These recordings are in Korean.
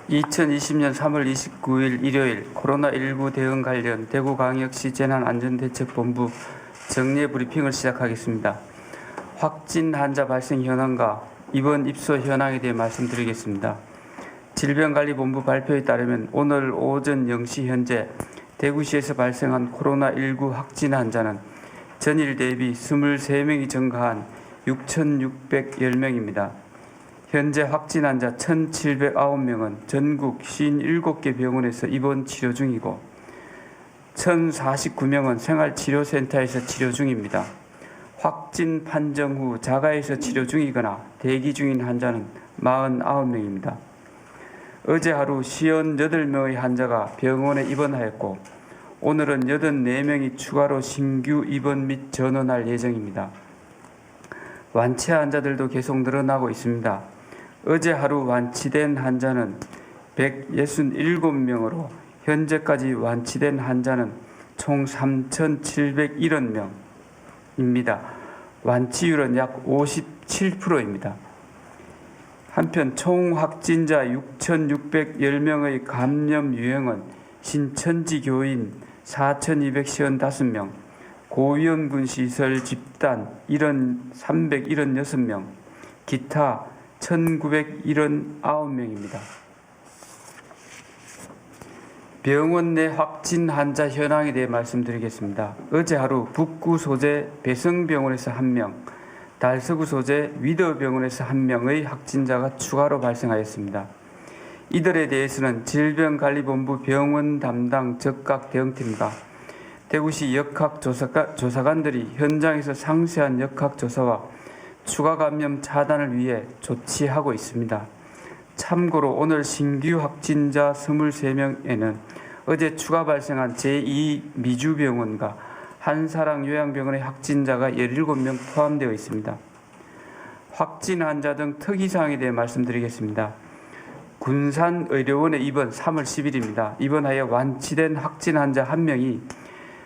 2020년 3월 29일 일요일 코로나19 대응 관련 대구광역시 재난안전대책본부 정례 브리핑을 시작하겠습니다. 확진 환자 발생 현황과 입원 입소 현황에 대해 말씀드리겠습니다. 질병관리본부 발표에 따르면 오늘 오전 0시 현재 대구시에서 발생한 코로나19 확진 환자는 전일 대비 23명이 증가한 6,610명입니다. 현재 확진 환자 1,709명은 전국 57개 병원에서 입원 치료 중이고 1,049명은 생활치료센터에서 치료 중입니다. 확진 판정 후 자가에서 치료 중이거나 대기 중인 환자는 49명입니다. 어제 하루 58명의 환자가 병원에 입원하였고 오늘은 84명이 추가로 신규 입원 및 전원할 예정입니다. 완치 환자들도 계속 늘어나고 있습니다. 어제 하루 완치된 환자는 167명으로 현재까지 완치된 환자는 총 3,701명입니다. 완치율은 약 57%입니다. 한편 총 확진자 6,610명의 감염 유형은 신천지 교인 4,255명, 고위험군 시설 집단 376명, 기타 1,979명입니다. 병원 내 확진 환자 현황에 대해 말씀드리겠습니다. 어제 하루 북구 소재 배성병원에서 1명, 달서구 소재 위더병원에서 1명의 확진자가 추가로 발생하였습니다. 이들에 대해서는 질병관리본부 병원 담당 적각 대응팀과 대구시 역학조사관들이 현장에서 상세한 역학조사와 추가 감염 차단을 위해 조치하고 있습니다. 참고로 오늘 신규 확진자 23명에는 어제 추가 발생한 제2미주병원과 한사랑 요양병원의 확진자가 17명 포함되어 있습니다. 확진 환자 등 특이사항에 대해 말씀드리겠습니다. 군산의료원에 입원 3월 10일입니다. 입원하여 완치된 확진 환자 1명이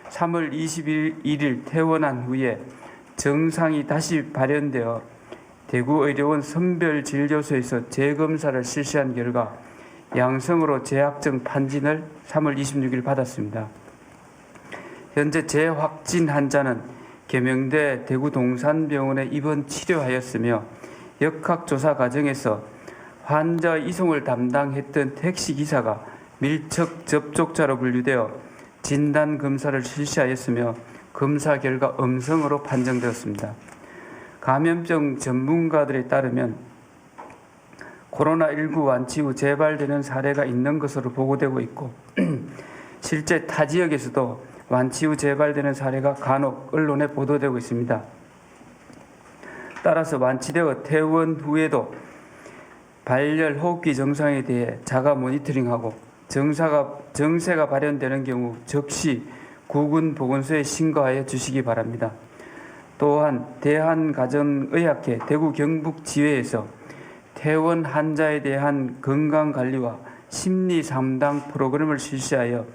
3월 21일 퇴원한 후에 증상이 다시 발현되어 대구의료원 선별진료소에서 재검사를 실시한 결과 양성으로 재확정 판진을 3월 26일 받았습니다. 현재 재확진 환자는 계명대 대구동산병원에 입원 치료하였으며 역학조사 과정에서 환자 이송을 담당했던 택시기사가 밀접 접촉자로 분류되어 진단검사를 실시하였으며 검사 결과 음성으로 판정되었습니다. 감염병 전문가들에 따르면 코로나19 완치 후 재발되는 사례가 있는 것으로 보고되고 있고 실제 타 지역에서도 완치 후 재발되는 사례가 간혹 언론에 보도되고 있습니다. 따라서 완치되어 퇴원 후에도 발열, 호흡기 증상에 대해 자가 모니터링하고 증세가 발현되는 경우 즉시 구군보건소에 신고하여 주시기 바랍니다. 또한 대한가정의학회 대구 경북지회에서 퇴원 환자에 대한 건강관리와 심리상담 프로그램을 실시하여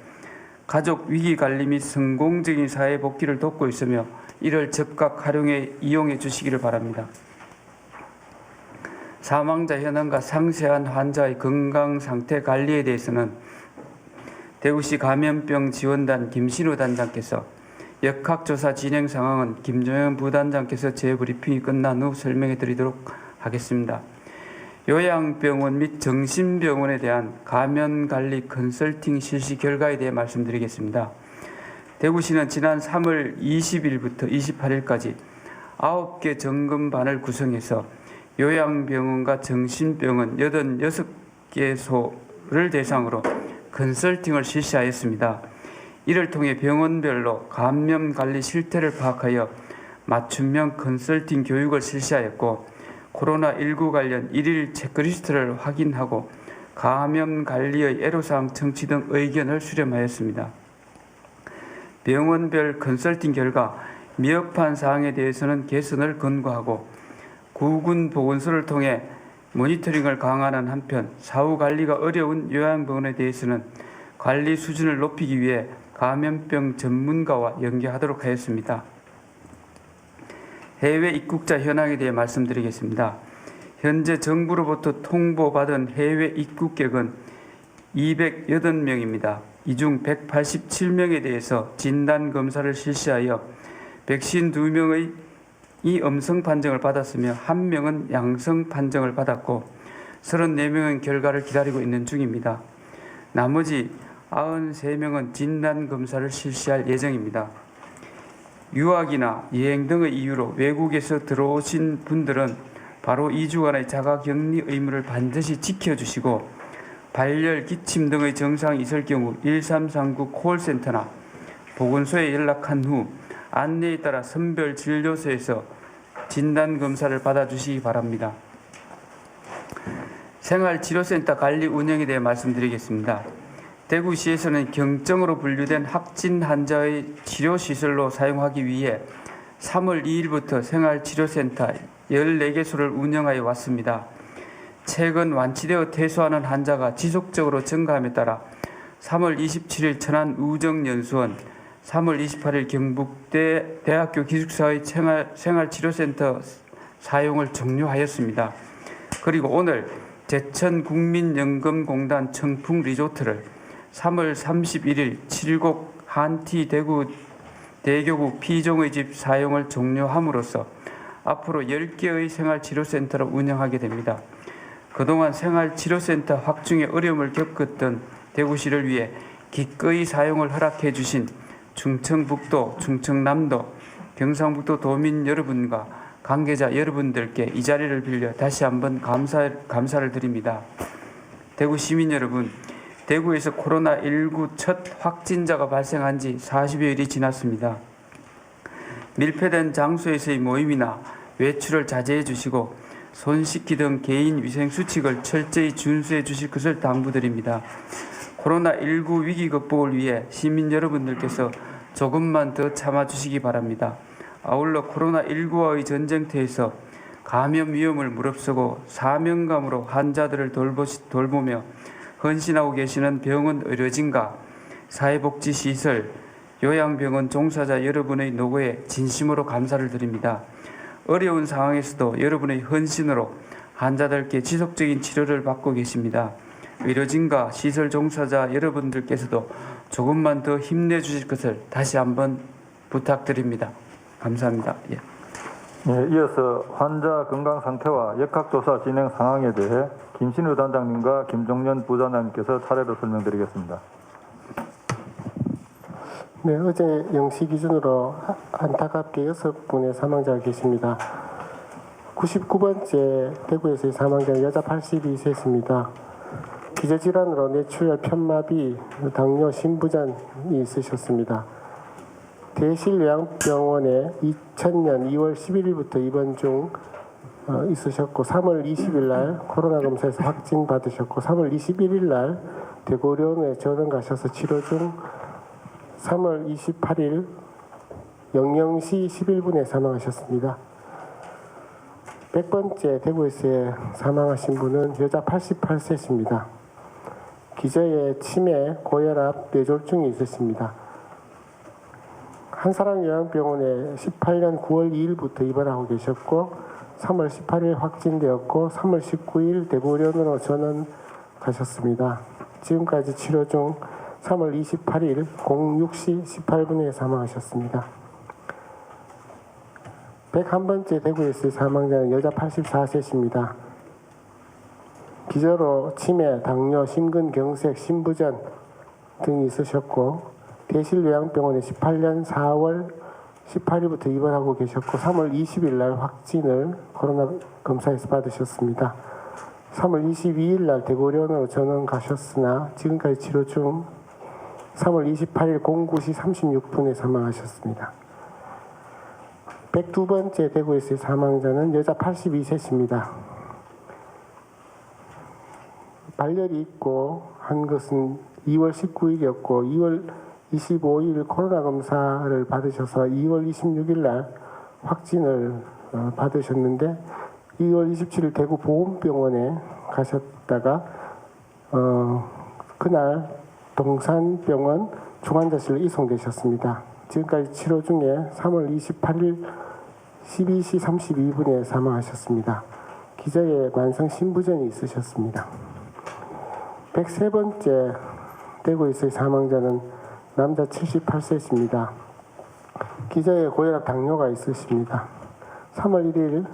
가족 위기관리 및 성공적인 사회복귀를 돕고 있으며 이를 적극 이용해 주시기를 바랍니다. 사망자 현황과 상세한 환자의 건강상태 관리에 대해서는 대구시 감염병 지원단 김신우 단장께서 역학조사 진행 상황은 김종현 부단장께서 재브리핑이 끝난 후 설명해 드리도록 하겠습니다. 요양병원 및 정신병원에 대한 감염관리 컨설팅 실시 결과에 대해 말씀드리겠습니다. 대구시는 지난 3월 20일부터 28일까지 9개 점검반을 구성해서 요양병원과 정신병원 86개소를 대상으로 컨설팅을 실시하였습니다. 이를 통해 병원별로 감염관리 실태를 파악하여 맞춤형 컨설팅 교육을 실시하였고 코로나19 관련 일일 체크리스트를 확인하고 감염관리의 애로사항 청취 등 의견을 수렴하였습니다. 병원별 컨설팅 결과 미흡한 사항에 대해서는 개선을 권고하고 구군보건소를 통해 모니터링을 강화하는 한편 사후 관리가 어려운 요양병원에 대해서는 관리 수준을 높이기 위해 감염병 전문가와 연계하도록 하였습니다. 해외 입국자 현황에 대해 말씀드리겠습니다. 현재 정부로부터 통보받은 해외 입국객은 208명입니다. 이 중 187명에 대해서 진단검사를 실시하여 152명의 음성 판정을 받았으며 1명은 양성 판정을 받았고 34명은 결과를 기다리고 있는 중입니다. 나머지 93명은 진단검사를 실시할 예정입니다. 유학이나 여행 등의 이유로 외국에서 들어오신 분들은 바로 2주간의 자가격리 의무를 반드시 지켜주시고 발열, 기침 등의 증상이 있을 경우 1339 콜센터나 보건소에 연락한 후 안내에 따라 선별진료소에서 진단검사를 받아주시기 바랍니다. 생활치료센터 관리 운영에 대해 말씀드리겠습니다. 대구시에서는 경증으로 분류된 확진 환자의 치료시설로 사용하기 위해 3월 2일부터 생활치료센터 14개소를 운영하여 왔습니다. 최근 완치되어 퇴소하는 환자가 지속적으로 증가함에 따라 3월 27일 천안 우정연수원, 3월 28일 경북대 대학교 기숙사의 생활치료센터 사용을 종료하였습니다. 그리고 오늘 제천국민연금공단 청풍리조트를 3월 31일 7곡 한티 대구 대교구 피종의 집 사용을 종료함으로써 앞으로 10개의 생활치료센터를 운영하게 됩니다. 그동안 생활치료센터 확충에 어려움을 겪었던 대구시를 위해 기꺼이 사용을 허락해 주신 충청북도, 충청남도, 경상북도 도민 여러분과 관계자 여러분들께 이 자리를 빌려 다시 한번 감사를 드립니다. 대구 시민 여러분, 대구에서 코로나19 첫 확진자가 발생한 지 40여일이 지났습니다. 밀폐된 장소에서의 모임이나 외출을 자제해 주시고 손 씻기 등 개인 위생 수칙을 철저히 준수해 주실 것을 당부드립니다. 코로나19 위기 극복을 위해 시민 여러분들께서 조금만 더 참아주시기 바랍니다. 아울러 코로나19와의 전쟁터에서 감염 위험을 무릅쓰고 사명감으로 환자들을 돌보며 헌신하고 계시는 병원 의료진과 사회복지시설, 요양병원 종사자 여러분의 노고에 진심으로 감사를 드립니다. 어려운 상황에서도 여러분의 헌신으로 환자들께 지속적인 치료를 받고 계십니다. 의료진과 시설 종사자 여러분들께서도 조금만 더 힘내주실 것을 다시 한번 부탁드립니다. 감사합니다. 예. 네, 이어서 환자 건강 상태와 역학조사 진행 상황에 대해 김신우 단장님과 김종년 부단장님께서 차례로 설명드리겠습니다. 네, 어제 0시 기준으로 안타깝게 6분의 사망자가 계십니다. 99번째 대구에서의 사망자는 여자 82세입니다. 기저질환으로 뇌출혈, 편마비, 당뇨, 심부전이 있으셨습니다. 대실요양병원에 2000년 2월 11일부터 입원 중 있으셨고 3월 20일 날 코로나 검사에서 확진 받으셨고 3월 21일 날 대구의료원에 전원 가셔서 치료 중 3월 28일 00시 11분에 사망하셨습니다. 100번째 대구에서 사망하신 분은 여자 88세입니다. 기저에 치매, 고혈압, 뇌졸중이 있으십니다. 한사랑요양병원에 18년 9월 2일부터 입원하고 계셨고 3월 18일 확진되었고 3월 19일 대구의료원으로 전원 가셨습니다. 지금까지 치료 중 3월 28일 06시 18분에 사망하셨습니다. 101번째 대구에서 사망자는 여자 84세입니다. 기저로 치매, 당뇨, 심근경색, 심부전 등이 있으셨고 대실요양병원에 18년 4월 18일부터 입원하고 계셨고 3월 20일 날 확진을 코로나 검사에서 받으셨습니다. 3월 22일 날 대구의료원으로 전원 가셨으나 지금까지 치료 중 3월 28일 09시 36분에 사망하셨습니다. 102번째 대구에서의 사망자는 여자 82세입니다. 발열이 있고 한 것은 2월 19일이었고 2월 25일 코로나 검사를 받으셔서 2월 26일 날 확진을 받으셨는데 2월 27일 대구 보훈병원에 가셨다가 그날 동산병원 중환자실로 이송되셨습니다. 지금까지 치료 중에 3월 28일 12시 32분에 사망하셨습니다. 기저에 만성 심부전이 있으셨습니다. 103번째 대구에서의 사망자는 남자 78세입니다. 기저에 고혈압 당뇨가 있으십니다. 3월 1일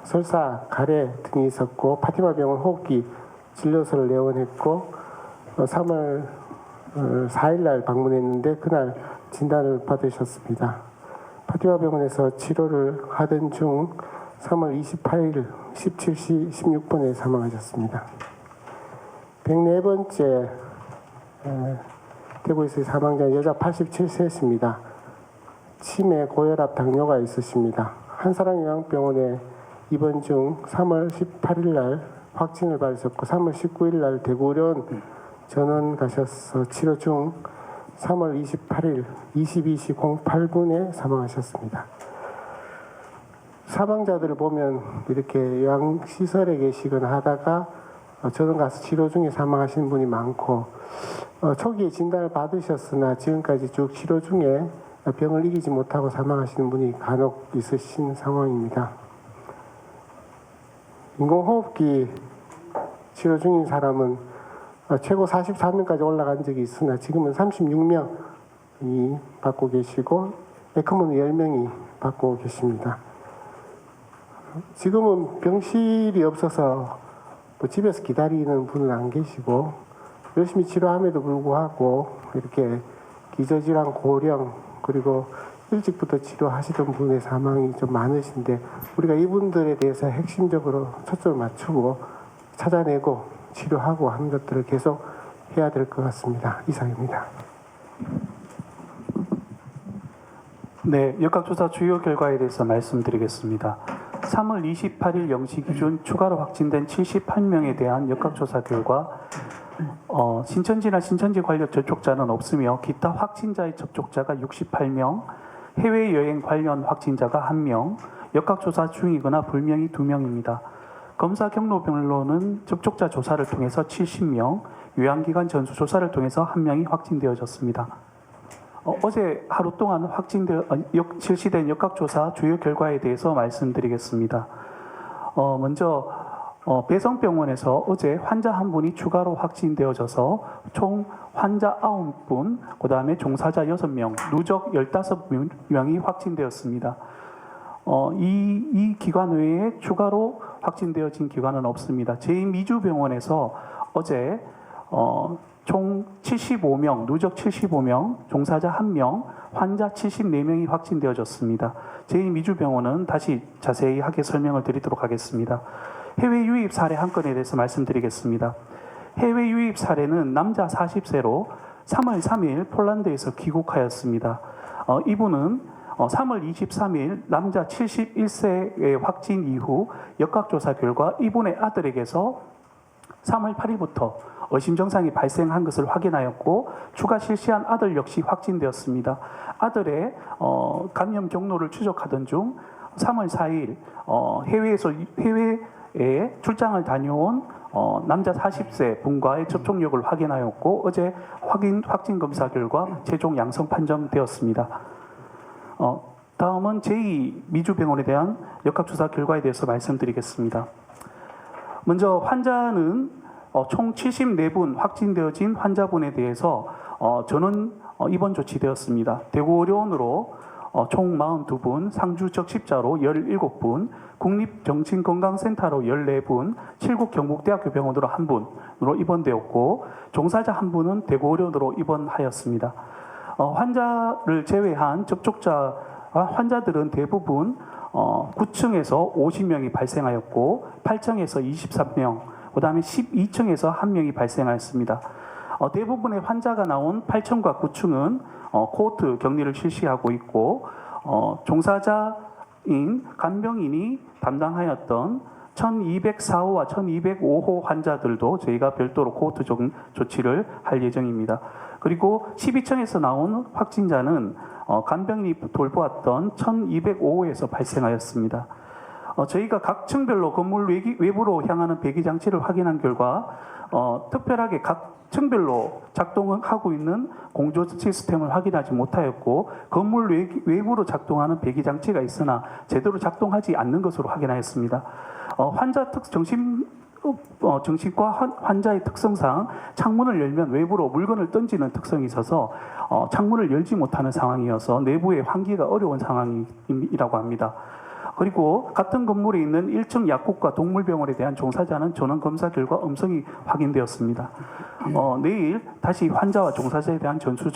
설사, 가래 등이 있었고 파티마 병원 호흡기 진료소를 내원했고 3월 4일 날 방문했는데 그날 진단을 받으셨습니다. 파티마 병원에서 치료를 하던 중 3월 28일 17시 16분에 사망하셨습니다. 104번째 대구에서의 사망자 여자 87세였습니다. 치매, 고혈압, 당뇨가 있으십니다. 한사랑요양병원에 입원 중 3월 18일 날 확진을 받으셨고 3월 19일 날 대구의료원 전원 가셔서 치료 중 3월 28일 22시 08분에 사망하셨습니다. 사망자들을 보면 이렇게 요양시설에 계시거나 하다가 전원 가서 치료 중에 사망하시는 분이 많고 초기에 진단을 받으셨으나 지금까지 쭉 치료 중에 병을 이기지 못하고 사망하시는 분이 간혹 있으신 상황입니다. 인공호흡기 치료 중인 사람은 최고 44명까지 올라간 적이 있으나 지금은 36명이 받고 계시고 에크모는 10명이 받고 계십니다. 지금은 병실이 없어서 집에서 기다리는 분은 안 계시고 열심히 치료함에도 불구하고 이렇게 기저질환, 고령 그리고 일찍부터 치료하시던 분의 사망이 좀 많으신데 우리가 이분들에 대해서 핵심적으로 초점을 맞추고 찾아내고 치료하고 하는 것들을 계속 해야 될 것 같습니다. 이상입니다. 네, 역학조사 주요 결과에 대해서 말씀드리겠습니다. 3월 28일 0시 기준 추가로 확진된 78명에 대한 역학조사 결과 신천지나 신천지 관련 접촉자는 없으며 기타 확진자의 접촉자가 68명, 해외여행 관련 확진자가 1명, 역학조사 중이거나 불명이 2명입니다. 검사 경로별로는 접촉자 조사를 통해서 70명, 요양기관 전수조사를 통해서 1명이 확진되어졌습니다. 어제 하루 동안 실시된 역학조사 주요 결과에 대해서 말씀드리겠습니다. 먼저 배성병원에서 어제 환자 1분이 추가로 확진되어져서 총 환자 9분, 그 다음에 종사자 6명, 누적 15명이 확진되었습니다. 이 기관 외에 추가로 확진되어진 기관은 없습니다. 제2미주병원에서 어제 총 75명, 누적 75명, 종사자 1명, 환자 74명이 확진되어졌습니다. 제2미주병원은 다시 자세하게 설명을 드리도록 하겠습니다. 해외 유입 사례 한 건에 대해서 말씀드리겠습니다. 해외 유입 사례는 남자 40세로 3월 3일 폴란드에서 귀국하였습니다. 이분은 3월 23일 남자 71세의 확진 이후 역학조사 결과 이분의 아들에게서 3월 8일부터 의심 증상이 발생한 것을 확인하였고 추가 실시한 아들 역시 확진되었습니다. 아들의 감염 경로를 추적하던 중 3월 4일 해외에 출장을 다녀온 남자 40세 분과의 접촉력을 확인하였고 어제 확진 검사 결과 최종 양성 판정되었습니다. 다음은 제2미주병원에 대한 역학조사 결과에 대해서 말씀드리겠습니다. 먼저 환자는 총 74분 확진되어진 환자분에 대해서 전원 입원 조치되었습니다. 대구의료원으로 총 42분, 상주 적십자로 17분, 국립정신건강센터로 14분, 칠곡 경북대학교 병원으로 1분으로 입원되었고 종사자 1분은 대구의료원으로 입원하였습니다. 환자를 제외한 접촉자 환자들은 대부분 9층에서 50명이 발생하였고 8층에서 23명, 그 다음에 12층에서 1명이 발생하였습니다. 대부분의 환자가 나온 8층과 9층은 코호트 격리를 실시하고 있고 종사자인 간병인이 담당하였던 1204호와 1205호 환자들도 저희가 별도로 코호트 조치를 할 예정입니다. 그리고 12층에서 나온 확진자는 간병인이 돌보았던 1205호에서 발생하였습니다. 저희가 각 층별로 건물 외부로 향하는 배기장치를 확인한 결과 특별하게 각 층별로 작동하고 있는 공조 시스템을 확인하지 못하였고 건물 외부로 작동하는 배기장치가 있으나 제대로 작동하지 않는 것으로 확인하였습니다. 환자 정신과 환자의 특성상 창문을 열면 외부로 물건을 던지는 특성이 있어서 창문을 열지 못하는 상황이어서 내부의 환기가 어려운 상황이라고 합니다. 그리고 같은 건물에 있는 1층 약국과 동물병원에 대한 종사자는 전원 검사 결과 음성이 확인되었습니다. 내일 다시 환자와 종사자에 대한 전수